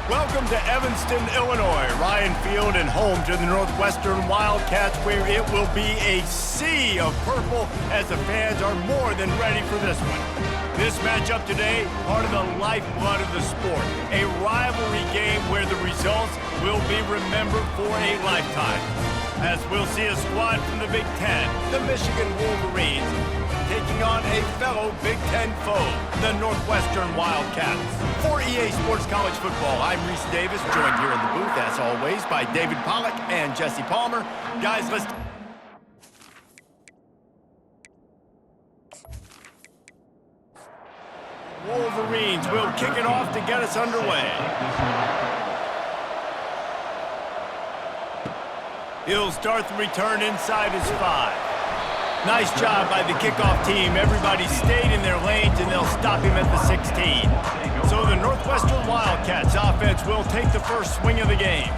Welcome to Evanston, Illinois, Ryan Field, and home to the Northwestern Wildcats, where it will be a sea of purple as the fans are more than ready for this one. This matchup today, part of the lifeblood of the sport, a rivalry game where the results will be remembered for a lifetime. As we'll see a squad from the Big Ten, the Michigan Wolverines, taking on a fellow Big Ten foe, the Northwestern Wildcats. For EA Sports College Football, I'm Reese Davis, joined here in the booth, as always, by David Pollack and Jesse Palmer. Guys, let's... Wolverines will kick it off to get us underway. He'll start the return inside his 5. Nice job by the kickoff team. Everybody stayed in their lanes, and they'll stop him at the 16. So the Northwestern Wildcats offense will take the first swing of the game.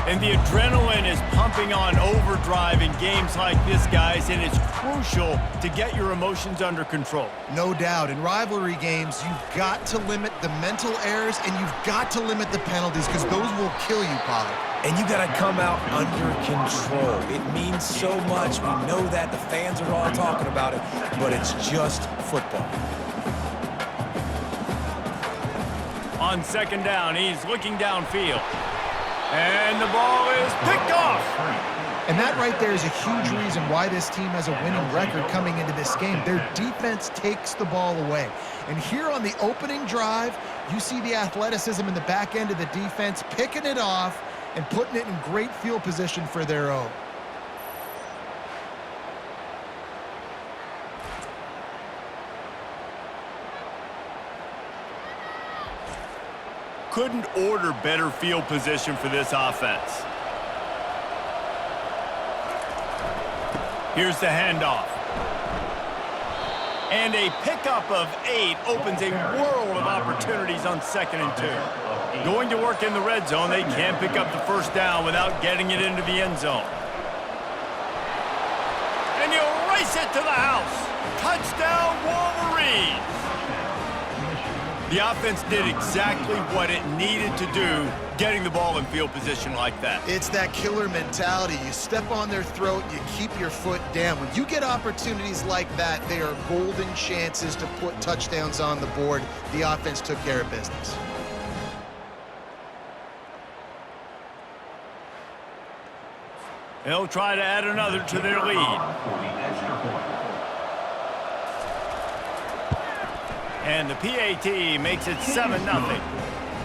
And the adrenaline is pumping on overdrive in games like this, guys, and it's crucial to get your emotions under control. No doubt. In rivalry games, you've got to limit the mental errors, and you've got to limit the penalties, because those will kill you, Pollard. And you got to come out under control. It means so much. We know that. The fans are all talking about it, but it's just football. On second down, he's looking downfield. And the ball is picked off. And that right there is a huge reason why this team has a winning record coming into this game. Their defense takes the ball away. And here on the opening drive, you see the athleticism in the back end of the defense, picking it off and putting it in great field position for their own. Couldn't order better field position for this offense. Here's the handoff. And a pickup of 8 opens a world of opportunities on 2nd and 2. Going to work in the red zone, they can't pick up the first down without getting it into the end zone. And you race it to the house. Touchdown, Wolverines. The offense did exactly what it needed to do, getting the ball in field position like that. It's that killer mentality. You step on their throat, you keep your foot down. When you get opportunities like that, they are golden chances to put touchdowns on the board. The offense took care of business. They'll try to add another to their lead. And the PAT makes it 7-0.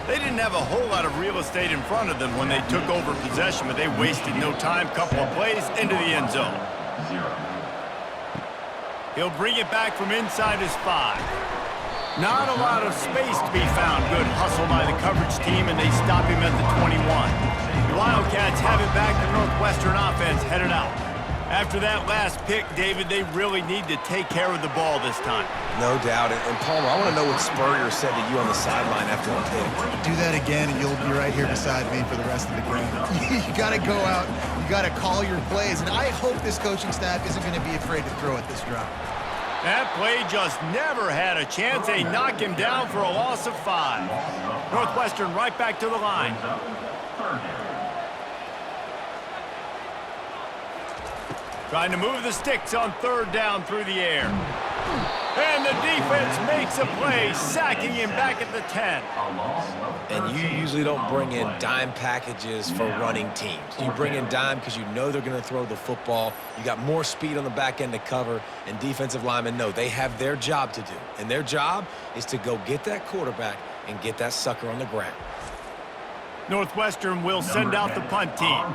They didn't have a whole lot of real estate in front of them when they took over possession, but they wasted no time. Couple of plays into the end zone. He'll bring it back from inside his 5. Not a lot of space to be found. Good hustle by the coverage team, and they stop him at the 21. The Wildcats have it back. The Northwestern offense headed out. After that last pick, David, they really need to take care of the ball this time. No doubt. And Palmer, I want to know what Spurrier said to you on the sideline after the pick. Do that again, and you'll be right here beside me for the rest of the game. You got to go out. You got to call your plays. And I hope this coaching staff isn't going to be afraid to throw at this drive. That play just never had a chance. They knock him down for a loss of 5. Northwestern right back to the line. Trying to move the sticks on 3rd down through the air. And the defense makes a play, sacking him back at the 10. And you usually don't bring in dime packages for running teams. You bring in dime because you know they're going to throw the football. You got more speed on the back end to cover, and defensive linemen know they have their job to do. And their job is to go get that quarterback and get that sucker on the ground. Northwestern will send out the punt team.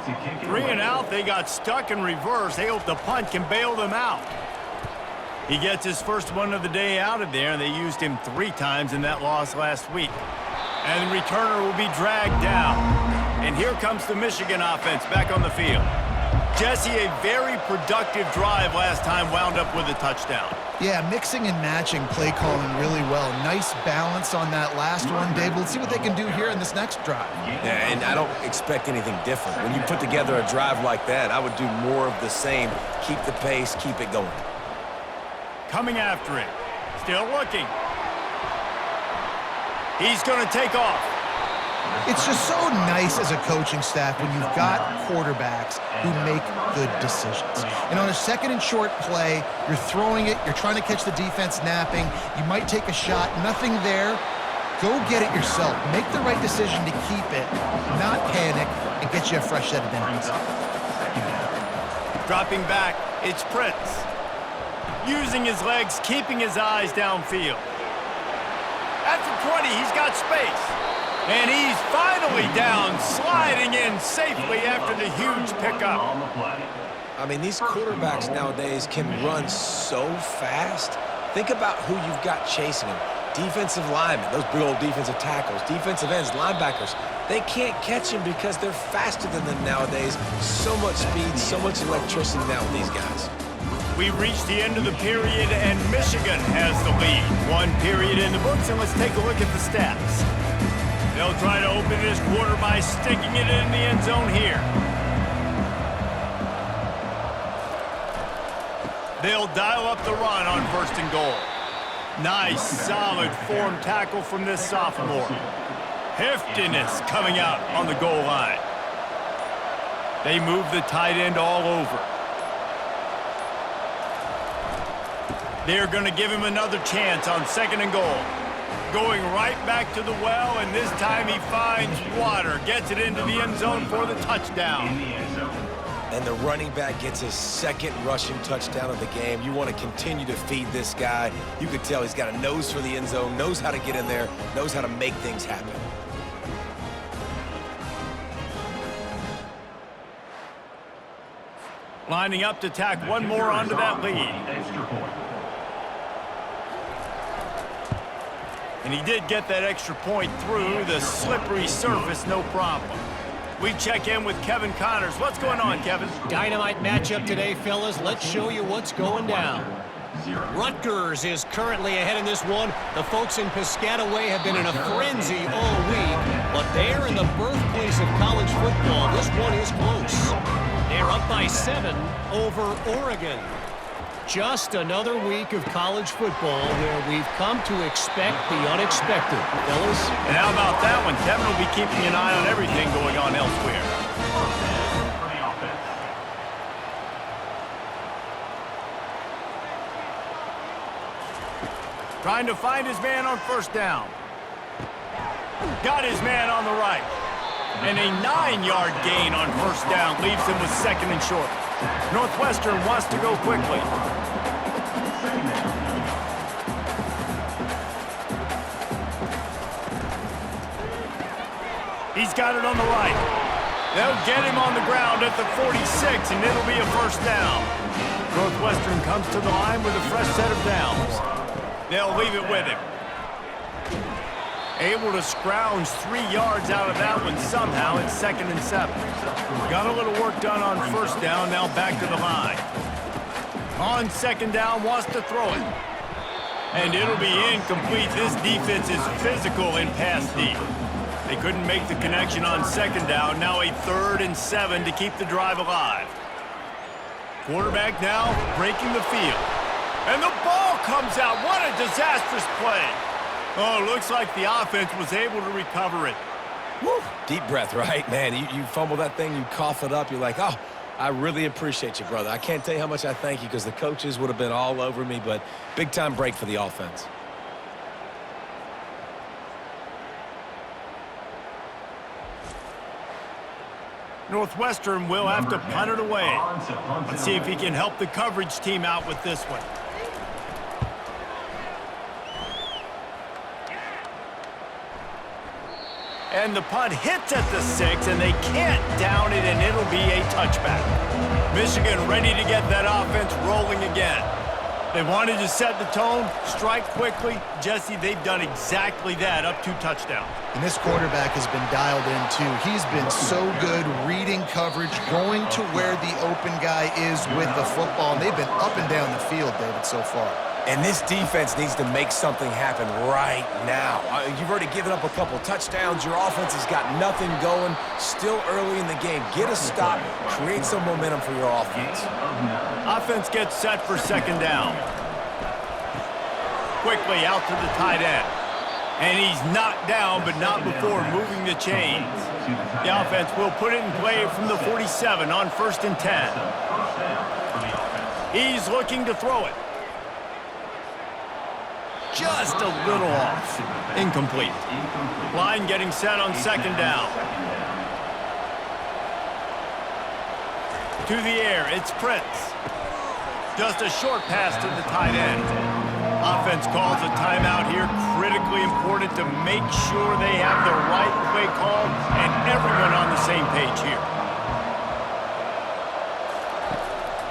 3 and out, they got stuck in reverse. They hope the punt can bail them out. He gets his first one of the day out of there, and they used him 3 times in that loss last week. And the returner will be dragged down. And here comes the Michigan offense back on the field. Jesse, a very productive drive last time, wound up with a touchdown. Yeah, mixing and matching play calling really well. Nice balance on that last one, Dave. Let's see what they can do here in this next drive. Yeah, and I don't expect anything different. When you put together a drive like that, I would do more of the same. Keep the pace, keep it going. Coming after it. Still looking. He's going to take off. It's just so nice as a coaching staff when you've got quarterbacks who make good decisions. And on a second and short play, you're throwing it, you're trying to catch the defense napping, you might take a shot, nothing there. Go get it yourself. Make the right decision to keep it, not panic, and get you a fresh set of downs. Dropping back, it's Prince. Using his legs, keeping his eyes downfield. At the 20, he's got space. And he's finally down, sliding in safely after the huge pickup. I mean, these quarterbacks nowadays can run so fast. Think about who you've got chasing them. Defensive linemen, those big old defensive tackles, defensive ends, linebackers. They can't catch him because they're faster than them nowadays. So much speed, so much electricity now with these guys. We've reached the end of the period, and Michigan has the lead. One period in the books, and let's take a look at the stats. They'll try to open this quarter by sticking it in the end zone here. They'll dial up the run on 1st and goal. Nice, solid form tackle from this sophomore. Heftiness coming out on the goal line. They move the tight end all over. They're going to give him another chance on 2nd and goal. Going right back to the well, and this time he finds water. Gets it into the end zone for the touchdown. And the running back gets his 2nd rushing touchdown of the game. You want to continue to feed this guy. You can tell he's got a nose for the end zone, knows how to get in there, knows how to make things happen. Lining up to tack one more onto that lead. And he did get that extra point through the slippery surface, no problem. We check in with Kevin Connors. What's going on, Kevin? Dynamite matchup today, fellas. Let's show you what's going down. Rutgers is currently ahead in this one. The folks in Piscataway have been in a frenzy all week, but they're in the birthplace of college football. This one is close. They're up by 7 over Oregon. Just another week of college football where we've come to expect the unexpected, fellas. And how about that one? Kevin will be keeping an eye on everything going on elsewhere. Trying to find his man on 1st down. Got his man on the right. And a 9-yard gain on 1st down leaves him with 2nd and short. Northwestern wants to go quickly. He's got it on the right. They'll get him on the ground at the 46, and it'll be a 1st down. Northwestern comes to the line with a fresh set of downs. They'll leave it with him. Able to scrounge 3 yards out of that one somehow. It's 2nd and 7. Got a little work done on 1st down, now back to the line. On 2nd down, wants to throw it. And it'll be incomplete. This defense is physical in pass D. They couldn't make the connection on 2nd down. Now a 3rd and 7 to keep the drive alive. Quarterback now breaking the field. And the ball comes out. What a disastrous play. Oh, looks like the offense was able to recover it. Woo. Deep breath, right? Man, you fumble that thing, you cough it up, you're like, oh, I really appreciate you, brother. I can't tell you how much I thank you because the coaches would have been all over me, but big-time break for the offense. Northwestern will have to punt it away. Let's see if he can help the coverage team out with this one. And the punt hits at the 6, and they can't down it, and it'll be a touchback. Michigan ready to get that offense rolling again. They wanted to set the tone, strike quickly. Jesse, they've done exactly that, up 2 touchdowns. And this quarterback has been dialed in, too. He's been so good reading coverage, going to where the open guy is with the football. And they've been up and down the field, David, so far. And this defense needs to make something happen right now. You've already given up a couple touchdowns. Your offense has got nothing going. Still early in the game. Get a stop. Create some momentum for your offense. Offense gets set for 2nd down. Quickly out to the tight end. And he's knocked down, but not before moving the chains. The offense will put it in play from the 47 on 1st and 10. He's looking to throw it. Just a little off. Incomplete. Line getting set on 2nd down. To the air, it's Prince. Just a short pass to the tight end. Offense calls a timeout here. Critically important to make sure they have the right play call and everyone on the same page here.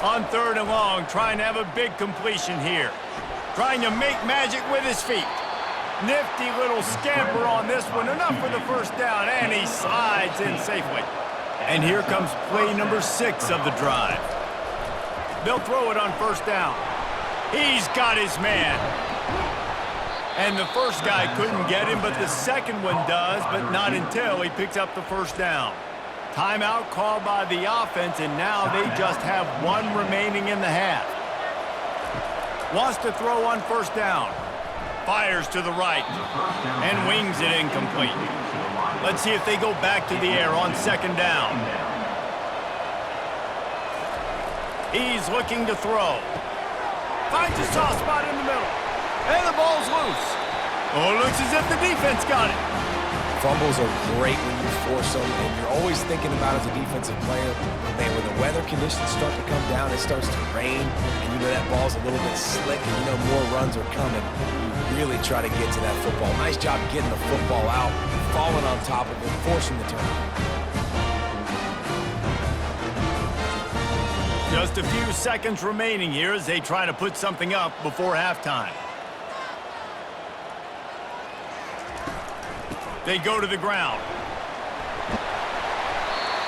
On 3rd and long, trying to have a big completion here. Trying to make magic with his feet. Nifty little scamper on this one. Enough for the 1st down, and he slides in safely. And here comes play number 6 of the drive. They'll throw it on 1st down. He's got his man. And the first guy couldn't get him, but the second one does, but not until he picks up the 1st down. Timeout called by the offense, and now they just have 1 remaining in the half. Wants to throw on 1st down. Fires to the right. And wings it incomplete. Let's see if they go back to the air on 2nd down. He's looking to throw. Finds a soft spot in the middle. And the ball's loose. Oh, it looks as if the defense got it. Fumbles are great when you force them, and you're always thinking about as a defensive player, man, when the weather conditions start to come down, it starts to rain, and you know that ball's a little bit slick, and you know more runs are coming. You really try to get to that football. Nice job getting the football out, falling on top of it, forcing the turnover. Just a few seconds remaining here as they try to put something up before halftime. They go to the ground.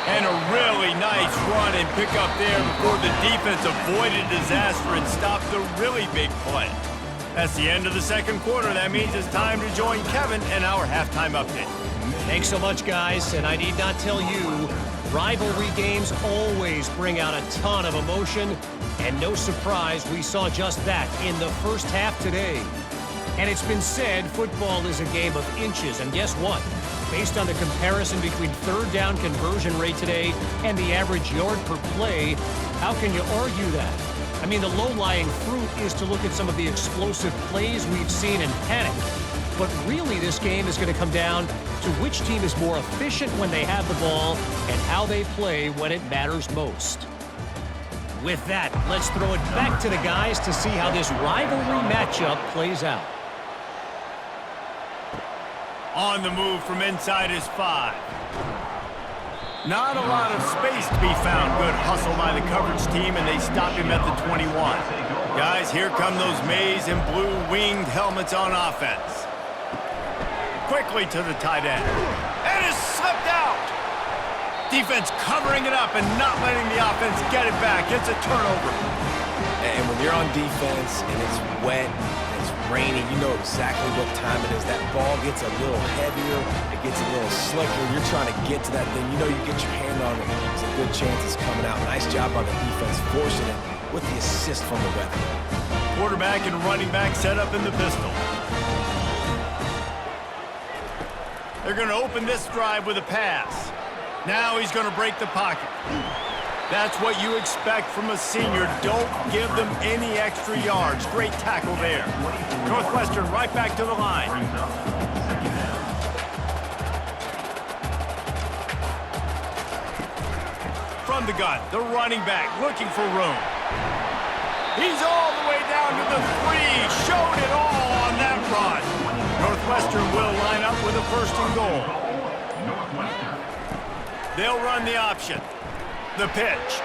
And a really nice run and pick up there before the defense avoided disaster and stopped the really big play. That's the end of the 2nd quarter. That means it's time to join Kevin in our halftime update. Thanks so much, guys, and I need not tell you, rivalry games always bring out a ton of emotion, and no surprise, we saw just that in the 1st half today. And it's been said football is a game of inches, and guess what? Based on the comparison between 3rd down conversion rate today and the average yard per play, how can you argue that? I mean, the low-lying fruit is to look at some of the explosive plays we've seen and panic. But really, this game is going to come down to which team is more efficient when they have the ball and how they play when it matters most. With that, let's throw it back to the guys to see how this rivalry matchup plays out. On the move from inside his 5. Not a lot of space to be found. Good hustle by the coverage team, and they stop him at the 21. Guys, here come those maize and blue winged helmets on offense. Quickly to the tight end. And it's slipped out. Defense covering it up and not letting the offense get it back. It's a turnover. And when you're on defense and it's wet, rainy, you know exactly what time it is. That ball gets a little heavier, it gets a little slicker. You're trying to get to that thing. You know you get your hand on it, there's a good chance it's coming out. Nice job by the defense forcing it with the assist from the weapon. Quarterback and running back set up in the pistol. They're going to open this drive with a pass. Now he's going to break the pocket. That's what you expect from a senior. Don't give them any extra yards. Great tackle there. Northwestern right back to the line. From the gun, the running back looking for room. He's all the way down to the 3. Showed it all on that run. Northwestern will line up with a 1st and goal. They'll run the option. The pitch.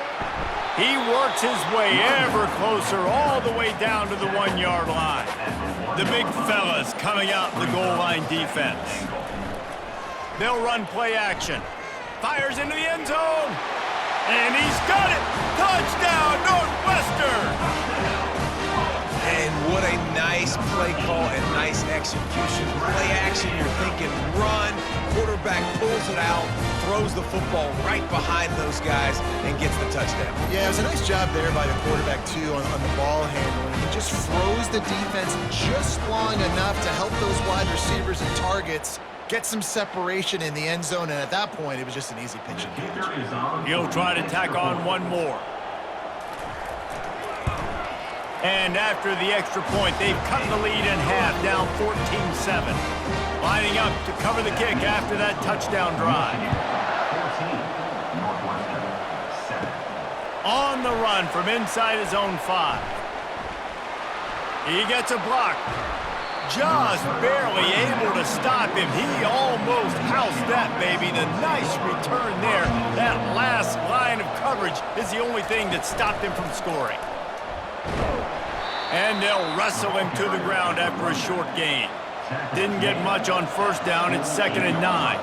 He works his way ever closer all the way down to the 1-yard line. The big fellas coming out in the goal line defense. They'll run play action. Fires into the end zone. And he's got it. Touchdown, Northwestern. And what a nice play call and nice execution. Play action, you're thinking run. Quarterback pulls it out, throws the football right behind those guys, and gets the touchdown. Yeah, it was a nice job there by the quarterback, too, on the ball handling. He just froze the defense just long enough to help those wide receivers and targets get some separation in the end zone, and at that point, it was just an easy pitch and catch. He'll try to tack on one more. And after the extra point, they've cut the lead in half, down 14-7. Lining up to cover the kick after that touchdown drive. On the run from inside his own 5. He gets a block. Just barely able to stop him. He almost housed that baby. The nice return there. That last line of coverage is the only thing that stopped him from scoring. And they'll wrestle him to the ground after a short gain. Didn't get much on first down. It's 2nd and 9.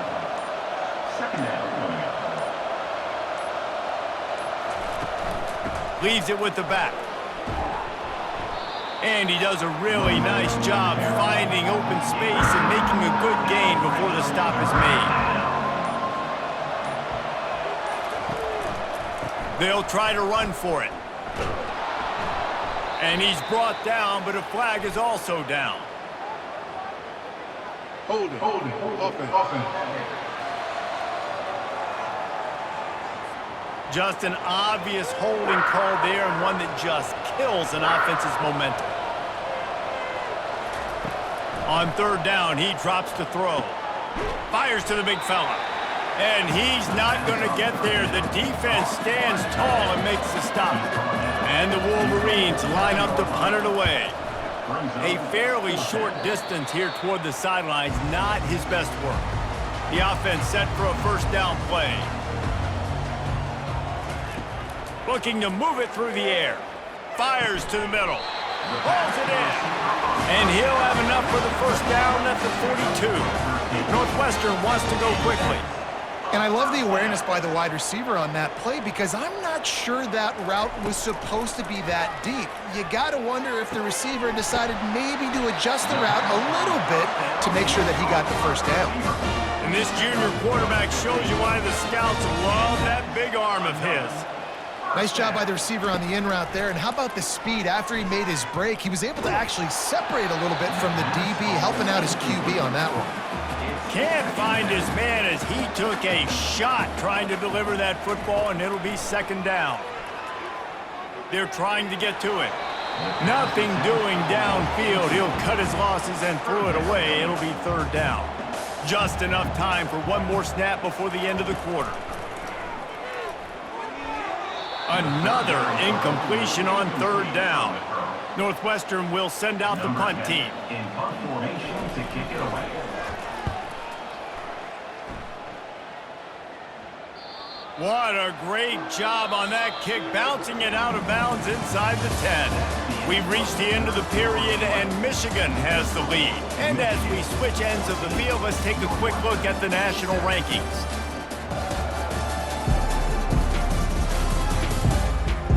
Leaves it with the back. And he does a really nice job finding open space and making a good gain before the stop is made. They'll try to run for it. And he's brought down, but a flag is also down. Hold it. Offense. Just an obvious holding call there, and one that just kills an offense's momentum. On 3rd down, he drops to throw. Fires to the big fella. And he's not going to get there. The defense stands tall and makes the stop. And the Wolverines line up to punt it away. A fairly short distance here toward the sidelines, not his best work. The offense set for a 1st down play. Looking to move it through the air. Fires to the middle. Pulls it in. And he'll have enough for the 1st down at the 42. Northwestern wants to go quickly. And I love the awareness by the wide receiver on that play because I'm not sure that route was supposed to be that deep. You got to wonder if the receiver decided maybe to adjust the route a little bit to make sure that he got the 1st down. And this junior quarterback shows you why the scouts love that big arm of his. Nice job by the receiver on the in route there. And how about the speed after he made his break? He was able to actually separate a little bit from the DB, helping out his QB on that one. Can't find his man as he took a shot trying to deliver that football, and it'll be 2nd down. They're trying to get to it. Nothing doing downfield. He'll cut his losses and throw it away. It'll be 3rd down. Just enough time for one more snap before the end of the quarter. Another incompletion on 3rd down. Northwestern will send out the punt team. In punt formation to kick it away. What a great job on that kick, bouncing it out of bounds inside the 10. We've reached the end of the period, and Michigan has the lead. And as we switch ends of the field, let's take a quick look at the national rankings.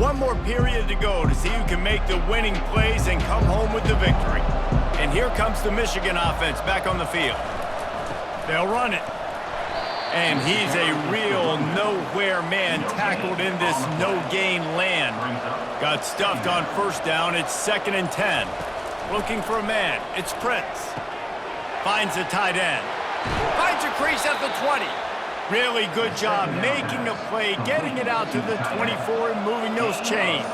One more period to go to see who can make the winning plays and come home with the victory. And here comes the Michigan offense back on the field. They'll run it. And he's a real nowhere man tackled in this no-gain land. Got stuffed on 1st down. It's 2nd and 10. Looking for a man. It's Prince. Finds a tight end. Finds a crease at the 20. Really good job making a play, getting it out to the 24 and moving those chains.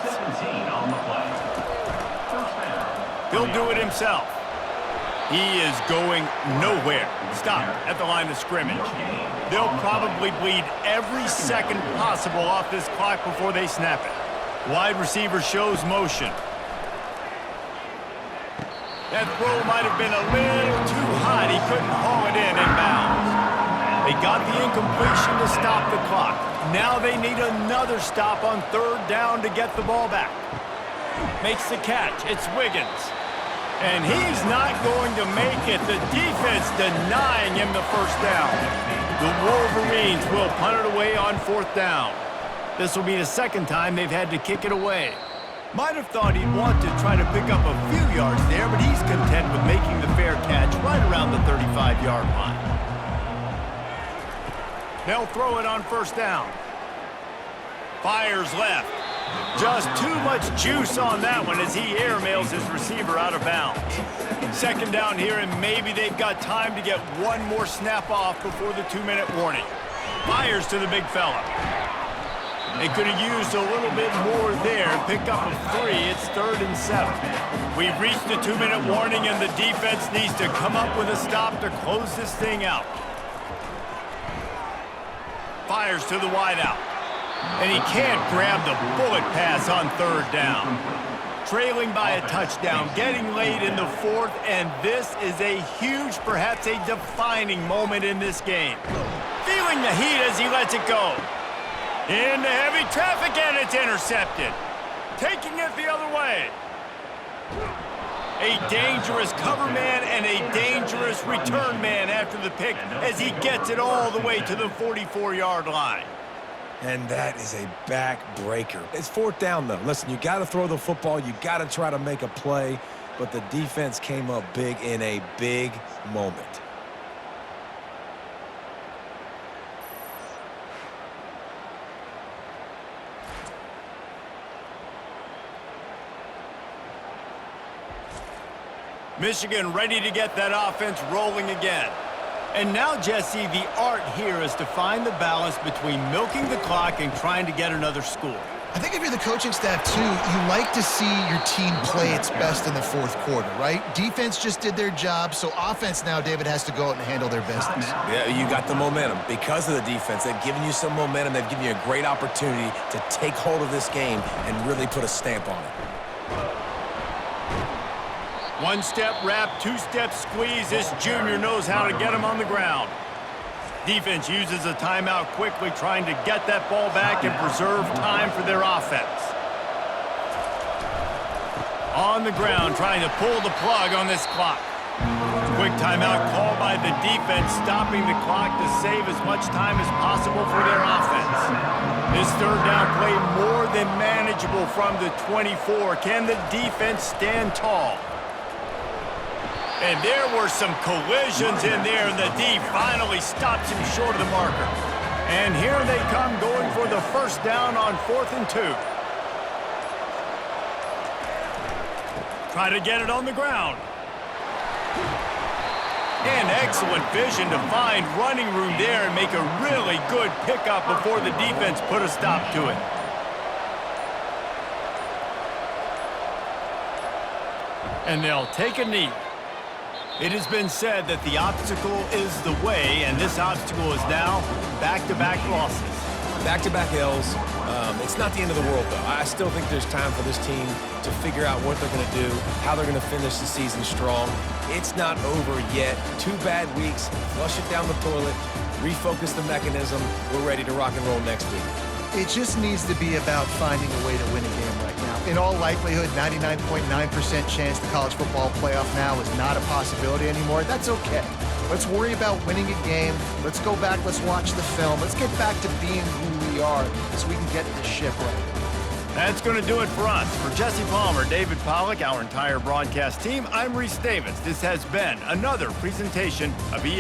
He'll do it himself. He is going nowhere. Stop at the line of scrimmage. They'll probably bleed every second possible off this clock before they snap it. Wide receiver shows motion. That throw might have been a little too hot. He couldn't haul it in bounds. They got the incompletion to stop the clock. Now they need another stop on 3rd down to get the ball back. Makes the catch. It's Wiggins. And he's not going to make it. The defense denying him the 1st down. The Wolverines will punt it away on 4th down. This will be the 2nd time they've had to kick it away. Might have thought he'd want to try to pick up a few yards there, but he's content with making the fair catch right around the 35-yard line. They'll throw it on 1st down. Fires left. Just too much juice on that one as he airmails his receiver out of bounds. Second down here, and maybe they've got time to get one more snap off before the 2-minute warning. Fires to the big fella. They could have used a little bit more there. Pick up a 3. It's 3rd and 7. We've reached the 2-minute warning, and the defense needs to come up with a stop to close this thing out. Fires to the wideout. And he can't grab the bullet pass on 3rd down. Trailing by a touchdown, getting late in the 4th, and this is a huge, perhaps a defining moment in this game. Feeling the heat as he lets it go. Into heavy traffic, and it's intercepted. Taking it the other way. A dangerous cover man and a dangerous return man after the pick as he gets it all the way to the 44-yard line. And that is a back-breaker. It's 4th down, though. Listen, you got to throw the football. You got to try to make a play. But the defense came up big in a big moment. Michigan ready to get that offense rolling again. And now, Jesse, the art here is to find the balance between milking the clock and trying to get another score. I think if you're the coaching staff, too, you like to see your team play its best in the 4th quarter, right? Defense just did their job, so offense now, David, has to go out and handle their business. Yeah, you got the momentum. Because of the defense, they've given you some momentum. They've given you a great opportunity to take hold of this game and really put a stamp on it. One-step wrap, two-step squeeze. This junior knows how to get him on the ground. Defense uses a timeout quickly, trying to get that ball back and preserve time for their offense. On the ground, trying to pull the plug on this clock. Quick timeout call by the defense, stopping the clock to save as much time as possible for their offense. This 3rd down play more than manageable from the 24. Can the defense stand tall? And there were some collisions in there, and the D finally stops him short of the marker. And here they come going for the 1st down on 4th and 2. Try to get it on the ground. And excellent vision to find running room there and make a really good pickup before the defense put a stop to it. And they'll take a knee. It has been said that the obstacle is the way, and this obstacle is now back-to-back losses. Back-to-back L's. It's not the end of the world, though. I still think there's time for this team to figure out what they're going to do, how they're going to finish the season strong. It's not over yet. 2 bad weeks. Flush it down the toilet. Refocus the mechanism. We're ready to rock and roll next week. It just needs to be about finding a way to win a game right now. In all likelihood, 99.9% chance the college football playoff now is not a possibility anymore. That's okay. Let's worry about winning a game. Let's go back. Let's watch the film. Let's get back to being who we are so we can get this ship right. That's going to do it for us. For Jesse Palmer, David Pollack, our entire broadcast team, I'm Reese Davis. This has been another presentation of EA.